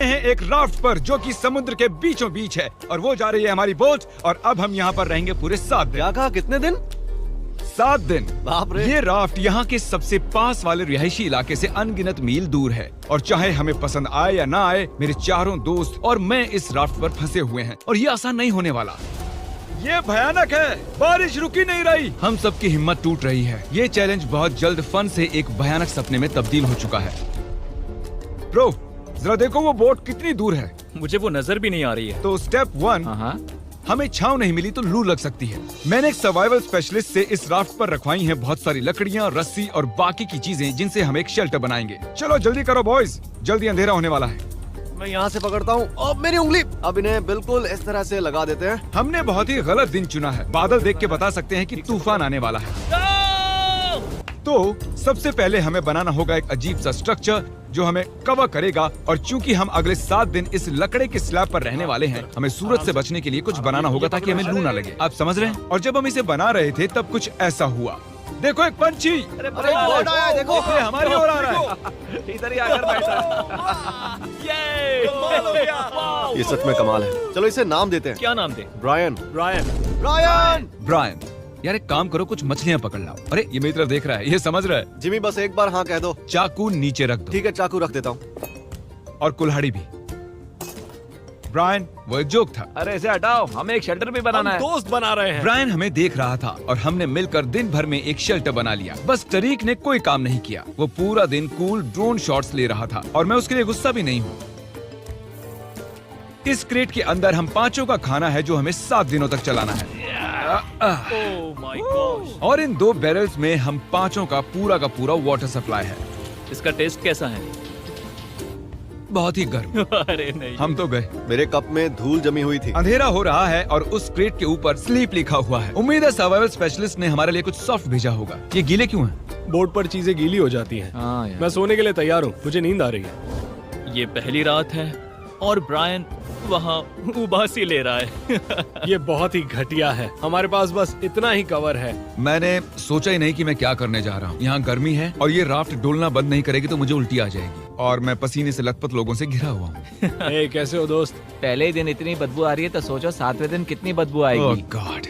हैं एक राफ्ट पर जो कि समुद्र के बीचों बीच है और वो जा रही है हमारी बोट और अब हम यहाँ पर रहेंगे पूरे 7 दिन। क्या कहा, कितने दिन? 7 दिन। बाप रे। ये राफ्ट यहाँ के सबसे पास वाले रिहायशी इलाके से अनगिनत मील दूर है और चाहे हमें पसंद आए या ना आए, मेरे चारों दोस्त और मैं इस राफ्ट पर फंसे हुए हैं और ये आसान नहीं होने वाला। ये भयानक है, बारिश रुकी नहीं रही, हम सबकी हिम्मत टूट रही है। ये चैलेंज बहुत जल्द फन से एक भयानक सपने में तब्दील हो चुका है। ब्रो, जरा देखो वो बोट कितनी दूर है। मुझे वो नजर भी नहीं आ रही है। तो स्टेप 1, हमें छांव नहीं मिली तो लू लग सकती है। मैंने एक सर्वाइवल स्पेशलिस्ट से इस राफ्ट पर रखवाई हैं बहुत सारी लकड़ियाँ, रस्सी और बाकी की चीजें जिनसे हम एक शेल्टर बनाएंगे। चलो जल्दी करो बॉयज, जल्दी अंधेरा होने वाला है। मैं यहाँ से पकड़ता हूँ। अब मेरी उंगली। अब इन्हें बिल्कुल इस तरह से लगा देते हैं। हमने बहुत ही गलत दिन चुना है। बादल देख के बता सकते हैं कि तूफान आने वाला है। तो सबसे पहले हमें बनाना होगा एक अजीब सा स्ट्रक्चर जो हमें कवर करेगा और चूंकि हम अगले 7 दिन इस लकड़े के स्लैब पर रहने वाले हैं, हमें सूरज से बचने के लिए कुछ बनाना होगा ताकि हमें लू ना लगे। आप समझ रहे हैं? और जब हम इसे बना रहे थे तब कुछ ऐसा हुआ। देखो एक पंछी, अरे बोट आया है, देखो। ये हमारी ओर आ रहा है। इधर ही आकर बैठा। ये सच में कमाल है। चलो इसे नाम देते हैं। क्या नाम दे? ब्रायन। ब्रायन। ब्रायन। ब्रायन, यार एक काम करो, कुछ मछलियाँ पकड़ लाओ। अरे ये मेरी तरफ देख रहा है, ये समझ रहा है। जिमी बस एक बार हाँ कह दो। चाकू नीचे रख दो। ठीक है, चाकू रख देता हूँ। और कुल्हाड़ी भी। ब्रायन, वो एक जोक था। अरे इसे हटाओ, हमें एक शेल्टर भी बनाना है। दोस्त बना रहे हैं। ब्रायन हमें देख रहा था और हमने मिलकर दिन भर में एक शेल्टर बना लिया। बस टरीक ने कोई काम नहीं किया। वो पूरा दिन कूल ड्रोन शॉट्स ले रहा था और मैं उसके लिए गुस्सा भी नहीं हूँ। इस क्रेट के अंदर हम 5 का खाना है जो हमें 7 दिनों तक चलाना है। Oh my God. और इन 2 बैरल्स में हम 5 का पूरा वाटर सप्लाई है। इसका टेस्ट कैसा है? बहुत ही गर्म। अरे नहीं। हम तो गए। मेरे कप में धूल जमी हुई थी। अंधेरा हो रहा है और उस क्रेट के ऊपर स्लीप लिखा हुआ है। उम्मीद है सर्वाइवल स्पेशलिस्ट ने हमारे लिए कुछ सॉफ्ट भेजा होगा। ये गीले क्यों हैं? बोर्ड पर चीजें गीली हो जाती हैं। हाँ यार। मैं सोने के लिए तैयार हूँ, मुझे नींद आ रही है। ये पहली रात है और ब्रायन वहाँ उबासी ले रहा है। ये बहुत ही घटिया है। हमारे पास बस इतना ही कवर है। मैंने सोचा ही नहीं कि मैं क्या करने जा रहा हूँ। यहाँ गर्मी है और ये राफ्ट डोलना बंद नहीं करेगी तो मुझे उल्टी आ जाएगी और मैं पसीने से लथपथ लोगों से घिरा हुआ हूँ। ए, कैसे हो दोस्त? पहले ही दिन इतनी बदबू आ रही है तो सोचो 7वें दिन कितनी बदबू ओह आएगी। गॉड।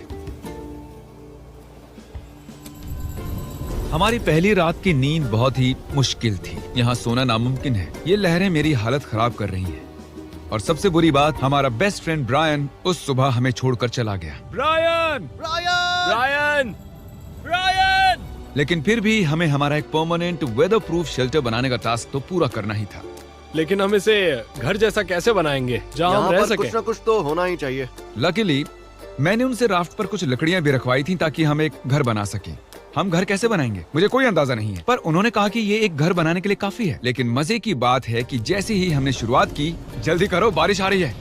हमारी पहली रात की नींद बहुत ही मुश्किल थी। यहाँ सोना नामुमकिन है। ये लहरें मेरी हालत खराब कर रही हैं। और सबसे बुरी बात, हमारा बेस्ट फ्रेंड ब्रायन उस सुबह हमें छोड़कर चला गया। ब्रायन! ब्रायन! ब्रायन! ब्रायन! लेकिन फिर भी हमें हमारा एक परमानेंट वेदर प्रूफ शेल्टर बनाने का टास्क तो पूरा करना ही था। लेकिन हम इसे घर जैसा कैसे बनाएंगे जहाँ यहाँ हम रह पर सके? कुछ न कुछ तो होना ही चाहिए। लकीली मैंने उनसे राफ्ट पर कुछ लकड़ियां भी रखवाई थी ताकि हम एक घर बना सकें। हम घर कैसे बनाएंगे मुझे कोई अंदाजा नहीं है, पर उन्होंने कहा कि ये एक घर बनाने के लिए काफी है। लेकिन मजे की बात है कि जैसे ही हमने शुरुआत की, जल्दी करो बारिश आ रही है।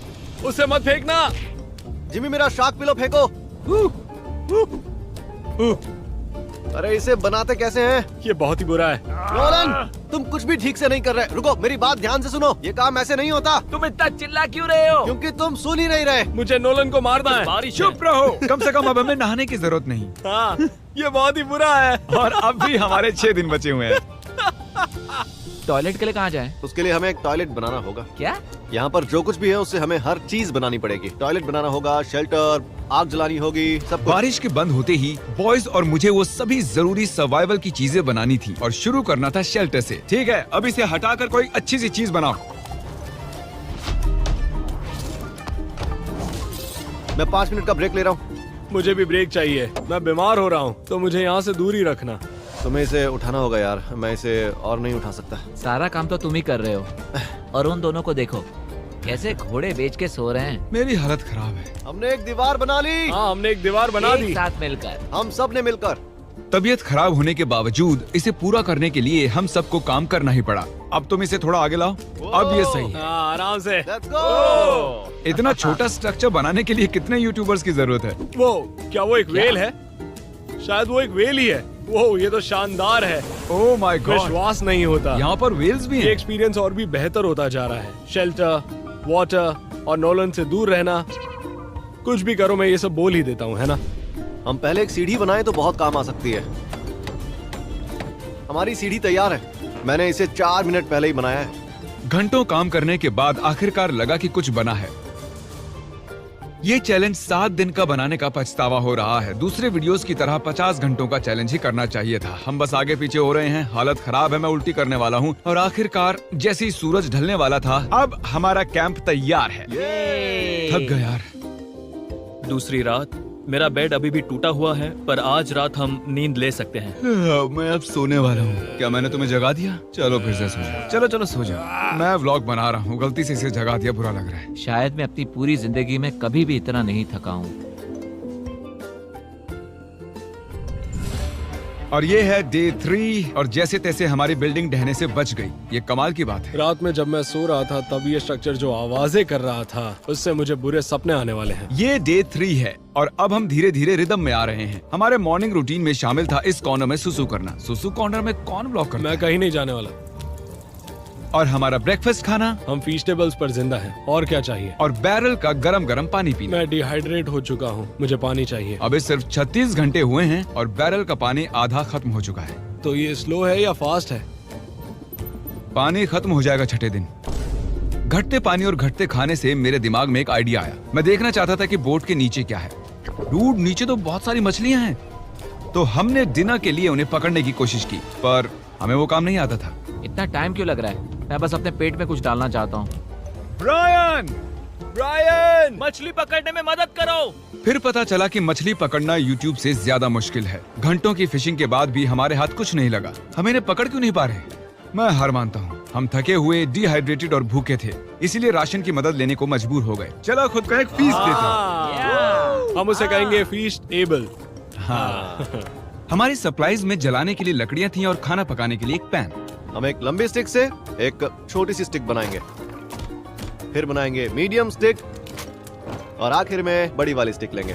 उसे मत फेंकना। जिमी मेरा शार्क पिलो फेंको। अरे इसे बनाते कैसे हैं? ये बहुत ही बुरा है। नोलन, तुम कुछ भी ठीक से नहीं कर रहे। रुको, मेरी बात ध्यान से सुनो। ये काम ऐसे नहीं होता। तुम इतना चिल्ला क्यों रहे हो? क्योंकि तुम सुन ही नहीं रहे। मुझे नोलन को मारना है। बारिश चुप रहो। कम से कम अब हमें नहाने की जरूरत नहीं हाँ, ये बहुत ही बुरा है। और अब भी हमारे 6 दिन बचे हुए हैं। टॉयलेट के लिए कहाँ जाएं? उसके लिए हमें एक टॉयलेट बनाना होगा। क्या? यहाँ पर जो कुछ भी है उससे हमें हर चीज बनानी पड़ेगी। टॉयलेट बनाना होगा, शेल्टर, आग जलानी होगी, सब कुछ। बारिश के बंद होते ही बॉयज और मुझे वो सभी जरूरी सर्वाइवल की चीजें बनानी थी और शुरू करना था शेल्टर से। ठीक है, अब इसे हटाकर कोई अच्छी सी चीज बनाओ। मैं 5 मिनट का ब्रेक ले रहा हूँ। मुझे भी ब्रेक चाहिए। मैं बीमार हो रहा हूँ तो मुझे यहाँ से दूर ही रखना। तुम्हें इसे उठाना होगा यार, मैं इसे और नहीं उठा सकता। सारा काम तो तुम ही कर रहे हो। और उन दोनों को देखो कैसे घोड़े बेच के सो रहे हैं। मेरी हालत खराब है। हमने एक दीवार बना ली। हाँ, हमने एक दीवार बना दी। एक साथ मिलकर। हम सब ने मिलकर। तबीयत खराब होने के बावजूद इसे पूरा करने के लिए हम सबको काम करना ही पड़ा। अब तुम इसे थोड़ा आगे लाओ। अब ये सही है। हाँ, आराम से। Let's go. इतना छोटा स्ट्रक्चर बनाने के लिए कितने यूट्यूबर्स की जरूरत है? वो क्या वो एक वेल है? शायद वो एक वेल ही है। वो ये तो शानदार है। ओह माय गॉड, विश्वास नहीं होता। यहाँ पर वेल्स भी ये हैं। एक्सपीरियंस और भी बेहतर होता जा रहा है। शेल्टर, वाटर और नोलन से दूर रहना। कुछ भी करो, मैं ये सब बोल ही देता हूँ, है ना? हम पहले एक सीढ़ी बनाए तो बहुत काम आ सकती है। हमारी सीढ़ी तैयार है। मैंने इसे 4 मिनट पहले ही बनाया है। घंटों काम करने के बाद आखिरकार लगा कि कुछ बना है। ये चैलेंज 7 दिन का बनाने का पछतावा हो रहा है। दूसरे वीडियोस की तरह 50 घंटों का चैलेंज ही करना चाहिए था। हम बस आगे पीछे हो रहे हैं, हालत खराब है, मैं उल्टी करने वाला हूँ। और आखिरकार जैसे ही सूरज ढलने वाला था, अब हमारा कैंप तैयार है। थक गया यार। दूसरी रात। मेरा बेड अभी भी टूटा हुआ है, पर आज रात हम नींद ले सकते हैं। मैं अब सोने वाला हूँ। क्या मैंने तुम्हें जगा दिया? चलो फिर से सो जाओ। चलो चलो सो जाओ। मैं व्लॉग बना रहा हूँ, गलती से इसे जगा दिया, बुरा लग रहा है। शायद मैं अपनी पूरी जिंदगी में कभी भी इतना नहीं थका हूँ। और ये है डे 3 और जैसे तैसे हमारी बिल्डिंग ढहने से बच गई। ये कमाल की बात है। रात में जब मैं सो रहा था तब ये स्ट्रक्चर जो आवाजें कर रहा था उससे मुझे बुरे सपने आने वाले हैं। ये डे 3 है और अब हम धीरे धीरे रिदम में आ रहे हैं। हमारे मॉर्निंग रूटीन में शामिल था इस कॉर्नर में सुसु करना। सुसु कॉर्नर में कौन ब्लॉक करता मैं है? कहीं नहीं जाने वाला। और हमारा ब्रेकफास्ट खाना हम फीस्टेबल्स पर जिंदा हैं। और क्या चाहिए? और बैरल का गरम गरम पानी पीना। मैं डिहाइड्रेट हो चुका हूँ, मुझे पानी चाहिए। अबे सिर्फ 36 घंटे हुए हैं और बैरल का पानी आधा खत्म हो चुका है। तो ये स्लो है या फास्ट है? पानी खत्म हो जाएगा छठे दिन। घटते पानी और घटते खाने से मेरे दिमाग में एक आइडिया आया। मैं देखना चाहता था कि बोट के नीचे क्या है। डूड, नीचे तो बहुत सारी मछलियां हैं। तो हमने डिनर के लिए उन्हें पकड़ने की कोशिश की, पर हमें वो काम नहीं आता था। इतना टाइम क्यों लग रहा है? मैं बस अपने पेट में कुछ डालना चाहता हूँ। ब्रायन, मछली पकड़ने में मदद करो। फिर पता चला कि मछली पकड़ना YouTube से ज्यादा मुश्किल है। घंटों की फिशिंग के बाद भी हमारे हाथ कुछ नहीं लगा। हम इन्हें पकड़ क्यों नहीं पा रहे? मैं हार मानता हूँ। हम थके हुए, डिहाइड्रेटेड और भूखे थे, इसीलिए राशन की मदद लेने को मजबूर हो गए। चलो खुद का एक फीस देते हैं। हम उसे कहेंगे फीस्ट एबल। हाँ। हमारी सप्लाईज में जलाने के लिए लकड़ियाँ थी और खाना पकाने के लिए एक पैन। हम एक लंबी स्टिक से एक छोटी सी स्टिक बनाएंगे, फिर बनाएंगे मीडियम स्टिक और आखिर में बड़ी वाली स्टिक लेंगे।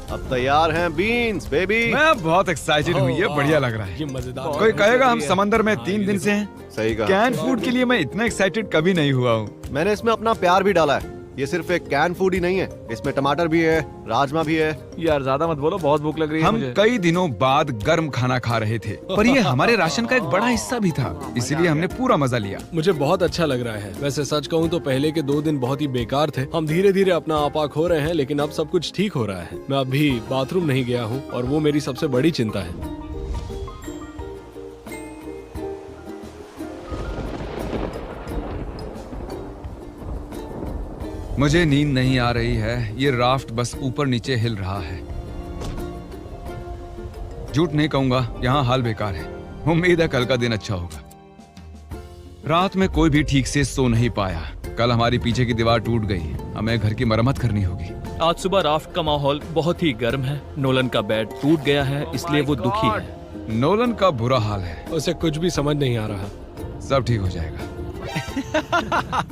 अब तैयार हैं बीन्स बेबी। मैं बहुत एक्साइटेड हूँ, ये बढ़िया लग रहा है। ये मजेदार। कोई कहेगा हम समंदर में 3 दिन से हैं। सही कहा। कैन फूड के लिए मैं इतना एक्साइटेड कभी नहीं हुआ हूँ। मैंने इसमें अपना प्यार भी डाला है। ये सिर्फ एक कैन फूड ही नहीं है, इसमें टमाटर भी है, राजमा भी है। यार ज्यादा मत बोलो, बहुत भूख लग रही है हम मुझे। कई दिनों बाद गर्म खाना खा रहे थे, पर ये हमारे राशन का एक बड़ा हिस्सा भी था, इसीलिए हमने पूरा मजा लिया। मुझे बहुत अच्छा लग रहा है। वैसे सच कहूँ तो पहले के 2 दिन बहुत ही बेकार थे। हम धीरे धीरे अपना आपा खो रहे हैं, लेकिन अब सब कुछ ठीक हो रहा है। मैं अभी बाथरूम नहीं गया हूँ और वो मेरी सबसे बड़ी चिंता है। मुझे नींद नहीं आ रही है। ये राफ्ट बस ऊपर नीचे हिल रहा है। झूठ नहीं कहूंगा, यहाँ हाल बेकार है। उम्मीद है कल का दिन अच्छा होगा। रात में कोई भी ठीक से सो नहीं पाया। कल हमारी पीछे की दीवार टूट गई, हमें घर की मरम्मत करनी होगी। आज सुबह राफ्ट का माहौल बहुत ही गर्म है। नोलन का बेड टूट गया है, इसलिए वो दुखी है। नोलन का बुरा हाल है। उसे कुछ भी समझ नहीं आ रहा। सब ठीक हो जाएगा।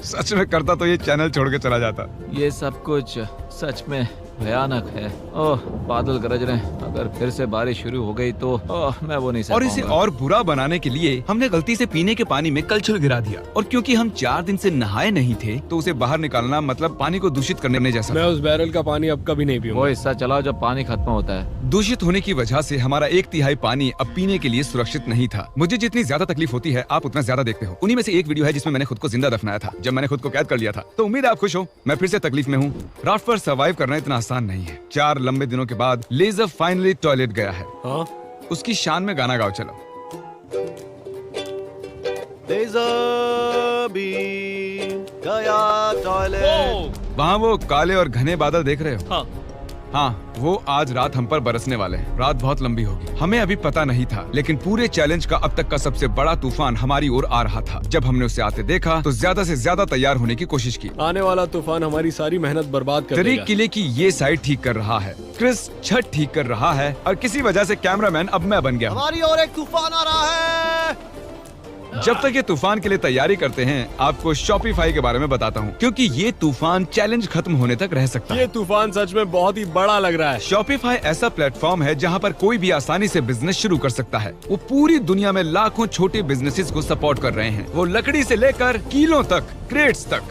सच में करता तो ये चैनल छोड़ के चला जाता। ये सब कुछ सच में भयानक है। ओह, बादल गरज रहे हैं। अगर फिर से बारिश शुरू हो गई तो मैं वो नहीं सह और इसे पाऊंगा। और बुरा बनाने के लिए हमने गलती से पीने के पानी में कलछुल गिरा दिया। और क्योंकि हम 4 दिन से नहाए नहीं थे, तो उसे बाहर निकालना मतलब पानी को दूषित करने जैसा मैं था। उस बैरल का पानी अब कभी नहीं वो पीऊंगा। हिस्सा चलाओ जब पानी खत्म होता है। दूषित होने की वजह से हमारा 1/3 पानी अब पीने के लिए सुरक्षित नहीं था। मुझे जितनी ज्यादा तकलीफ होती है, आप उतना ज्यादा देखते हो। उन्हीं में से एक वीडियो है जिसमें मैंने खुद को जिंदा दफनाया था, जब मैंने खुद को कैद कर लिया था। तो उम्मीद है आप खुश हो। मैं फिर से तकलीफ में हूँ। राफ्ट पर सर्वाइव करना इतना आसान नहीं है। 4 लंबे दिनों के बाद लेजर फाइनली टॉयलेट गया है। हाँ? उसकी शान में गाना गाओ चलो। लेज़र बीम गया टॉयलेट। वहाँ वो काले और घने बादल देख रहे हो? हाँ, हाँ, वो आज रात हम पर बरसने वाले हैं। रात बहुत लंबी होगी। हमें अभी पता नहीं था, लेकिन पूरे चैलेंज का अब तक का सबसे बड़ा तूफान हमारी ओर आ रहा था। जब हमने उसे आते देखा तो ज्यादा से ज्यादा तैयार होने की कोशिश की। आने वाला तूफान हमारी सारी मेहनत बर्बाद कर तरीक देगा। किले की ये साइड ठीक कर रहा है, क्रिस छत ठीक कर रहा है, और किसी वजह से कैमरामैन अब मैं बन गया हूँ। हमारी ओर एक तूफान आ रहा है। जब तक ये तूफान के लिए तैयारी करते हैं, आपको शॉपिफाई के बारे में बताता हूँ, क्योंकि ये तूफान चैलेंज खत्म होने तक रह सकता है। ये तूफान सच में बहुत ही बड़ा लग रहा है। शॉपिफाई ऐसा प्लेटफॉर्म है जहां पर कोई भी आसानी से बिजनेस शुरू कर सकता है। वो पूरी दुनिया में लाखों छोटे बिजनेसेस को सपोर्ट कर रहे हैं। वो लकड़ी से लेकर कीलों तक, क्रेट्स तक,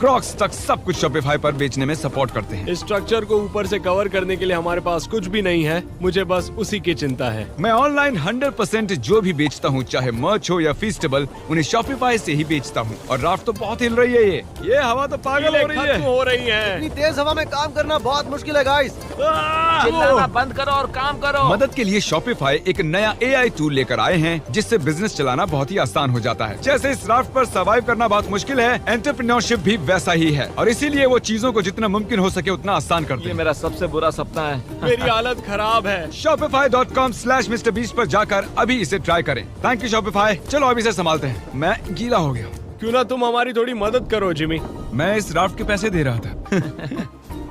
क्रॉक्स तक सब कुछ शॉपिफाई पर बेचने में सपोर्ट करते हैं। इस स्ट्रक्चर को ऊपर से कवर करने के लिए हमारे पास कुछ भी नहीं है। मुझे बस उसी की चिंता है। मैं ऑनलाइन 100% जो भी बेचता हूँ, चाहे मर्च हो या फीस्टेबल, उन्हें शॉपिफाई से ही बेचता हूँ। और राफ्ट तो बहुत हिल रही है। ये हवा तो पागल हो रही खत्म है। हो रही है। इतनी तेज हवा में काम करना बहुत मुश्किल है गाइस। चिल्लाना बंद करो और काम करो। मदद के लिए शॉपिफाई एक नया AI टूल लेकर आए हैं, जिससे बिजनेस चलाना बहुत ही आसान हो जाता है। जैसे इस राफ्ट पर सर्वाइव करना बहुत मुश्किल है, एंटरप्रेन्योरशिप भी वैसा ही है। और इसीलिए वो चीजों को जितना मुमकिन हो सके उतना आसान करते ये हैं। मेरा सबसे बुरा सपना है। मेरी हालत खराब है। Shopify.com/MrBeast पर जाकर अभी इसे ट्राई करें। Thank you Shopify. चलो अभी इसे संभालते हैं। मैं गीला हो गया हूँ। क्यों ना तुम हमारी थोड़ी मदद करो जिमी। मैं इस राफ्ट के पैसे दे रहा था।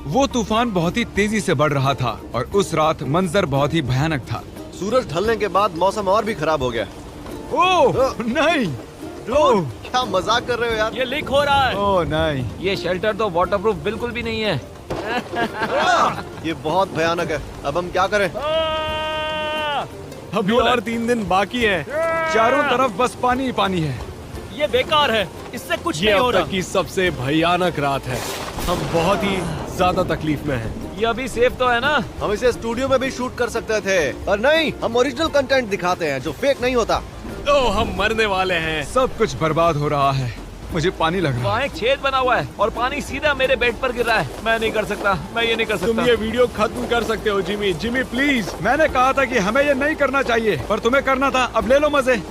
वो तूफान बहुत ही तेजी से बढ़ रहा था और उस रात मंजर बहुत ही भयानक था। सूरज ढलने के बाद मौसम और भी खराब हो गया। ओह नहीं, ओह क्या मजाक कर रहे हो यार? ये लीक हो रहा है। ओह नहीं। ये शेल्टर तो वाटरप्रूफ बिल्कुल भी नहीं है। ये बहुत भयानक है। अब हम क्या करें? अभी और 3 दिन बाकी है। चारों तरफ बस पानी ही पानी है। ये बेकार है, इससे कुछ ये नहीं हो अब रहा। तक की सबसे भयानक रात है। हम बहुत ही ज्यादा तकलीफ में हैं। ये अभी सेफ तो है ना? हम इसे स्टूडियो में भी शूट कर सकते थे, और नहीं, हम ओरिजिनल कंटेंट दिखाते हैं जो फेक नहीं होता। ओह, हम मरने वाले हैं। सब कुछ बर्बाद हो रहा है। मुझे पानी लग रहा है। वहाँ एक छेद बना हुआ है और पानी सीधा मेरे बेड पर गिर रहा है। मैं नहीं कर सकता, मैं ये नहीं कर तुम सकता। ये वीडियो खत्म कर सकते हो जिमी। Jimmy please. मैंने कहा था कि हमें ये नहीं करना चाहिए, पर तुम्हें करना था। अब ले लो मजे।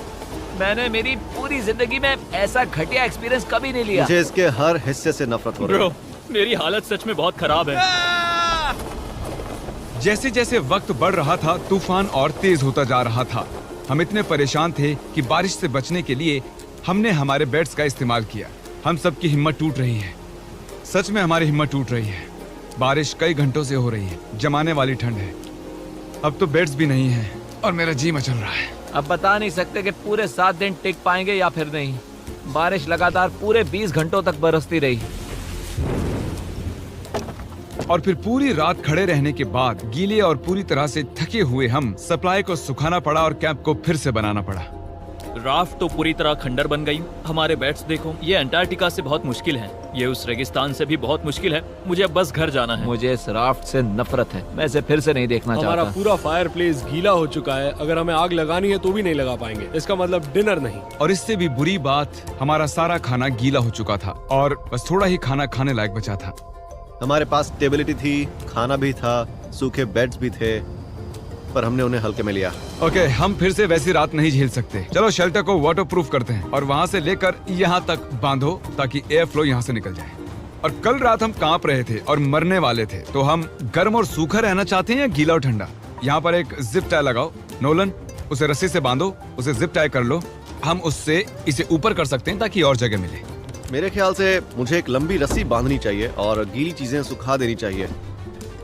मैंने मेरी पूरी जिंदगी में ऐसा घटिया एक्सपीरियंस कभी नहीं लिया। मुझे इसके हर हिस्से से नफरत हो रही ब्रो, है। मेरी हालत सच में बहुत खराब है। जैसे जैसे वक्त बढ़ रहा था, तूफान और तेज होता जा रहा था। हम इतने परेशान थे कि बारिश से बचने के लिए हमने हमारे बेड्स का इस्तेमाल किया। हम सबकी हिम्मत टूट रही है। सच में हमारी हिम्मत टूट रही है। बारिश कई घंटों से हो रही है। जमाने वाली ठंड है। अब तो बेड्स भी नहीं है और मेरा जी मचल रहा है। अब बता नहीं सकते कि पूरे 7 दिन टिक पाएंगे या फिर नहीं। बारिश लगातार पूरे 20 घंटों तक बरसती रही। और फिर पूरी रात खड़े रहने के बाद गीले और पूरी तरह से थके हुए हम सप्लाई को सुखाना पड़ा और कैंप को फिर से बनाना पड़ा। राफ्ट तो पूरी तरह खंडर बन गई। हमारे बेड्स देखो, ये अंटार्कटिका से बहुत मुश्किल है। ये उस रेगिस्तान से भी बहुत मुश्किल है। मुझे अब बस घर जाना है। मुझे इस राफ्ट से नफरत है। मैं इसे फिर से नहीं देखना हमारा चाहता। पूरा फायर प्लेस गीला हो चुका है। अगर हमें आग लगानी है तो भी नहीं लगा पाएंगे। इसका मतलब डिनर नहीं। और इससे भी बुरी बात, हमारा सारा खाना गीला हो चुका था और बस थोड़ा ही खाना खाने लायक बचा था। हमारे पास स्टेबिलिटी थी, खाना भी था, सूखे बेड्स भी थे, पर हमने उन्हें हल्के में लिया। ओके, हम फिर से वैसी रात नहीं झेल सकते। चलो शेल्टर को वाटरप्रूफ करते हैं और वहाँ से लेकर यहाँ तक बांधो ताकि एयर फ्लो यहाँ से निकल जाए। और कल रात हम कांप रहे थे और मरने वाले थे, तो हम गर्म और सूखा रहना चाहते हैं या गीला और ठंडा? यहाँ पर एक जिप टाई लगाओ। नोलन, उसे रस्सी से बांधो, उसे जिप टाई कर लो। हम उससे इसे ऊपर कर सकते हैं ताकि और जगह मिले। मेरे ख्याल से मुझे एक लंबी रस्सी बांधनी चाहिए और गीली चीजें सुखा देनी चाहिए।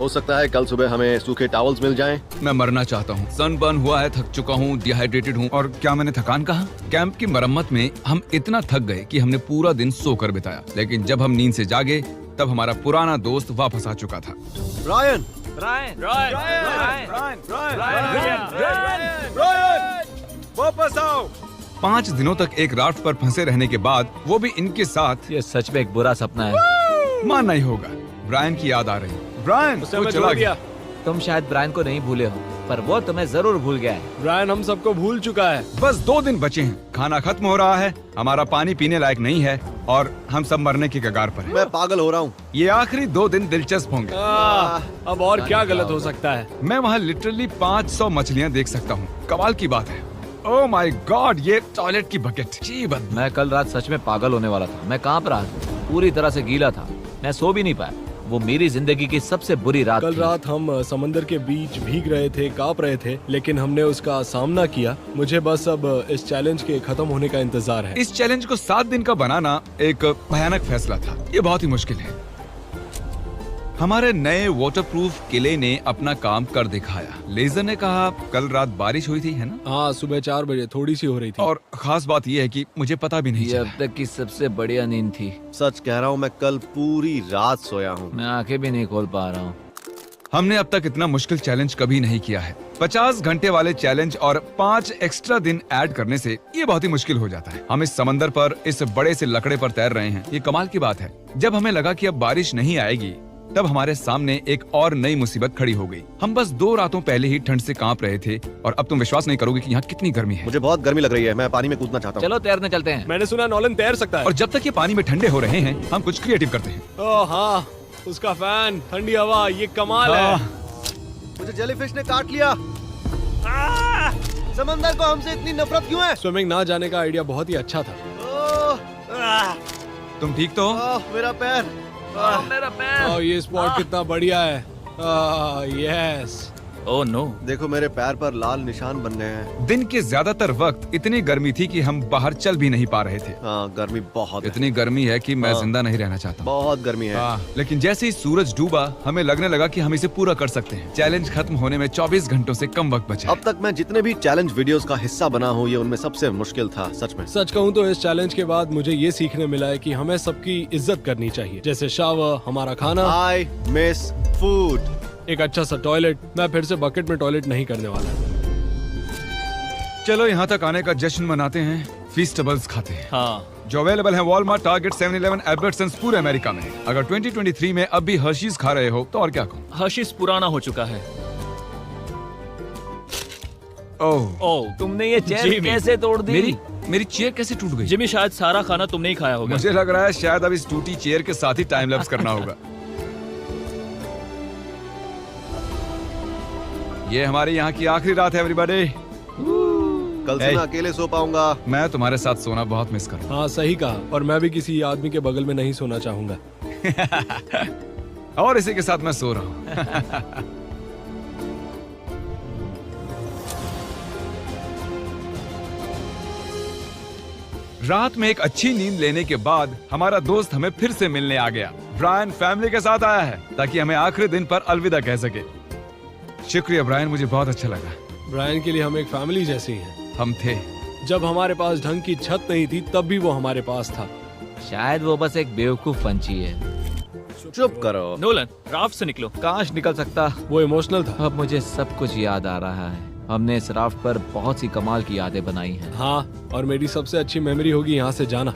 हो सकता है कल सुबह हमें सूखे टॉवल्स मिल जाएं। मैं मरना चाहता हूँ। सनबर्न हुआ है, थक चुका हूँ, डिहाइड्रेटेड हूँ। और क्या मैंने थकान कहा? कैंप की मरम्मत में हम इतना थक गए कि हमने पूरा दिन सोकर बिताया। लेकिन जब हम नींद से जागे तब हमारा पुराना दोस्त वापस आ चुका था। ब्रायन, वापस आओ। 5 दिनों तक एक राफ्ट पर फंसे रहने के बाद, वो भी इनके साथ, ये सच में एक बुरा सपना है। मानना ही होगा। ब्रायन की याद आ रही। ब्रायन, उसे वो हमें चला छोड़ गया। दिया। तुम शायद ब्रायन को नहीं भूले हो, पर वो तुम्हें जरूर भूल गया है। ब्रायन हम सबको भूल चुका है। बस 2 दिन बचे हैं। खाना खत्म हो रहा है, हमारा पानी पीने लायक नहीं है और हम सब मरने की कगार पर हैं। मैं पागल हो रहा हूँ। ये आखिरी 2 दिन दिलचस्प होंगे। अब और क्या गलत हो सकता है? मैं वहाँ लिटरली 500 मछलियाँ देख सकता हूँ। कमाल की बात है। ओह माय गॉड, ये टॉयलेट की बकेट। जी बदबू। मैं कल रात सच में पागल होने वाला था। मैं कांप रहा था, पूरी तरह से गीला था। मैं सो भी नहीं पाया। वो मेरी जिंदगी की सबसे बुरी रात कल थी। रात हम समंदर के बीच भीग रहे थे, कांप रहे थे, लेकिन हमने उसका सामना किया। मुझे बस अब इस चैलेंज के खत्म होने का इंतजार है। इस चैलेंज को 7 दिन का बनाना एक भयानक फैसला था। ये बहुत ही मुश्किल है। हमारे नए वाटरप्रूफ किले ने अपना काम कर दिखाया। लेजर ने कहा कल रात बारिश हुई थी, है ना? हाँ, सुबह 4 बजे थोड़ी सी हो रही थी। और खास बात यह है कि मुझे पता भी नहीं ये चला। अब तक की सबसे बढ़िया नींद थी। सच कह रहा हूँ, मैं कल पूरी रात सोया हूँ। मैं आंखें भी नहीं खोल पा रहा हूँ। हमने अब तक इतना मुश्किल चैलेंज कभी नहीं किया है। 50 घंटे वाले चैलेंज और 5 एक्स्ट्रा दिन ऐड करने से ये बहुत ही मुश्किल हो जाता है। हम इस समंदर पर इस बड़े से लकड़े पर तैर रहे हैं। ये कमाल की बात है। जब हमें लगा कि अब बारिश नहीं आएगी, तब हमारे सामने एक और नई मुसीबत खड़ी हो गई। हम बस 2 रातों पहले ही ठंड से कांप रहे थे और अब तुम विश्वास नहीं करोगे कि यहाँ कितनी गर्मी है। मुझे बहुत गर्मी लग रही है, मैं पानी में कूदना चाहता हूँ। चलो तैरने चलते हैं। मैंने सुना नॉलन तैर सकता है। और जब तक ये पानी में ठंडे हो रहे हैं, हम कुछ क्रिएटिव करते हैं। ओह हाँ, उसका फैन, ठंडी हवा, ये कमाल है। मुझे जेलीफिश ने काट लिया। समंदर को हमसे इतनी नफरत क्यों है? स्विमिंग ना जाने का आइडिया बहुत ही अच्छा था। तुम ठीक तो हो? मेरा पैर। मेरा पैर। ओह, ये स्पॉट कितना बढ़िया है। यस। Oh no. देखो मेरे पैर पर लाल निशान बन गए हैं। दिन के ज्यादातर वक्त इतनी गर्मी थी कि हम बाहर चल भी नहीं पा रहे थे। हाँ, गर्मी बहुत है। इतनी गर्मी है कि मैं हाँ। जिंदा नहीं रहना चाहता। बहुत गर्मी है। लेकिन जैसे ही सूरज डूबा, हमें लगने लगा कि हम इसे पूरा कर सकते हैं। चैलेंज खत्म होने में 24 घंटों से कम वक्त बचा अब तक मैं जितने भी चैलेंज वीडियोस का हिस्सा बना हूँ, ये उनमें सबसे मुश्किल था, सच में। सच कहूँ तो इस चैलेंज के बाद मुझे ये सीखने मिला है कि हमें सबकी इज्जत करनी चाहिए, जैसे शावर, हमारा खाना, आई मिस फूड। एक अच्छा सा टॉयलेट। मैं फिर से बकेट में टॉयलेट नहीं करने वाला। चलो यहाँ तक आने का जश्न मनाते हैं, फीस्टेबल्स खाते हैं हाँ, जो अवेलेबल है वॉलमार्ट, टारगेट, 7-Eleven, एल्बर्ट्सन्स पूरे अमेरिका में। अगर 2023 में अब भी हर्शीज खा रहे हो तो और क्या कहूँ। हर्शीज पुराना हो चुका है। ओह, ओह, तुमने ये चेयर जिमी। कैसे तोड़ दी? मेरी चेयर कैसे टूट गई? जिमी शायद सारा खाना तुमने ही खाया होगा। मुझे लग रहा है शायद अब इस टूटी चेयर के साथ ही टाइम लैप्स करना होगा। ये हमारी यहाँ की आखिरी रात है एवरीबॉडी। कल से मैं अकेले सो पाऊंगा। मैं तुम्हारे साथ सोना बहुत मिस करूँ। हाँ सही कहा, और मैं भी किसी आदमी के बगल में नहीं सोना चाहूंगा। और इसी के साथ मैं सो रहा हूँ। रात में एक अच्छी नींद लेने के बाद हमारा दोस्त हमें फिर से मिलने आ गया। ब्रायन फैमिली के साथ आया है ताकि हमें आखिरी दिन पर अलविदा कह सके। शुक्रिया ब्रायन, मुझे बहुत अच्छा लगा। ब्रायन के लिए हम एक फैमिली जैसे ही हैं। हम थे। जब हमारे पास ढंग की छत नहीं थी तब भी वो हमारे पास था। शायद वो बस एक बेवकूफ पंछी है। चुप करो। नोलन, राफ्ट से निकलो। काश निकल सकता। वो इमोशनल था। अब मुझे सब कुछ याद आ रहा है। हमने इस राफ्ट पर बहुत सी कमाल की यादें बनाई हैं। हाँ, और मेरी सबसे अच्छी मेमोरी होगी यहाँ से जाना।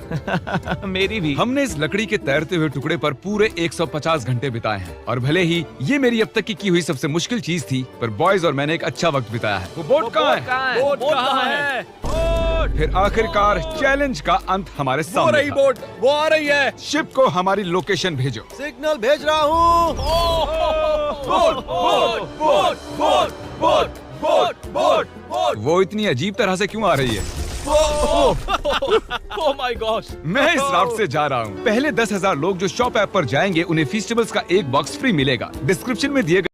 मेरी भी। हमने इस लकड़ी के तैरते हुए टुकड़े पर पूरे 150 घंटे बिताए हैं और भले ही ये मेरी अब तक की हुई सबसे मुश्किल चीज थी, पर बॉयज और मैंने एक अच्छा वक्त बिताया है। वो बोट कहाँ है? बोट कहाँ है? फिर आखिरकार चैलेंज का अंत हमारे वो सामने रही था। बोट, वो आ रही है। शिप को हमारी लोकेशन भेजो। सिग्नल भेज रहा हूँ। वो इतनी अजीब तरह से क्यों आ रही है? Oh my God. मैं इस राफ्ट से जा रहा हूँ। पहले 10,000 लोग जो शॉप ऐप पर जाएंगे उन्हें फीस्टेबल्स का एक बॉक्स फ्री मिलेगा। डिस्क्रिप्शन में दिए गए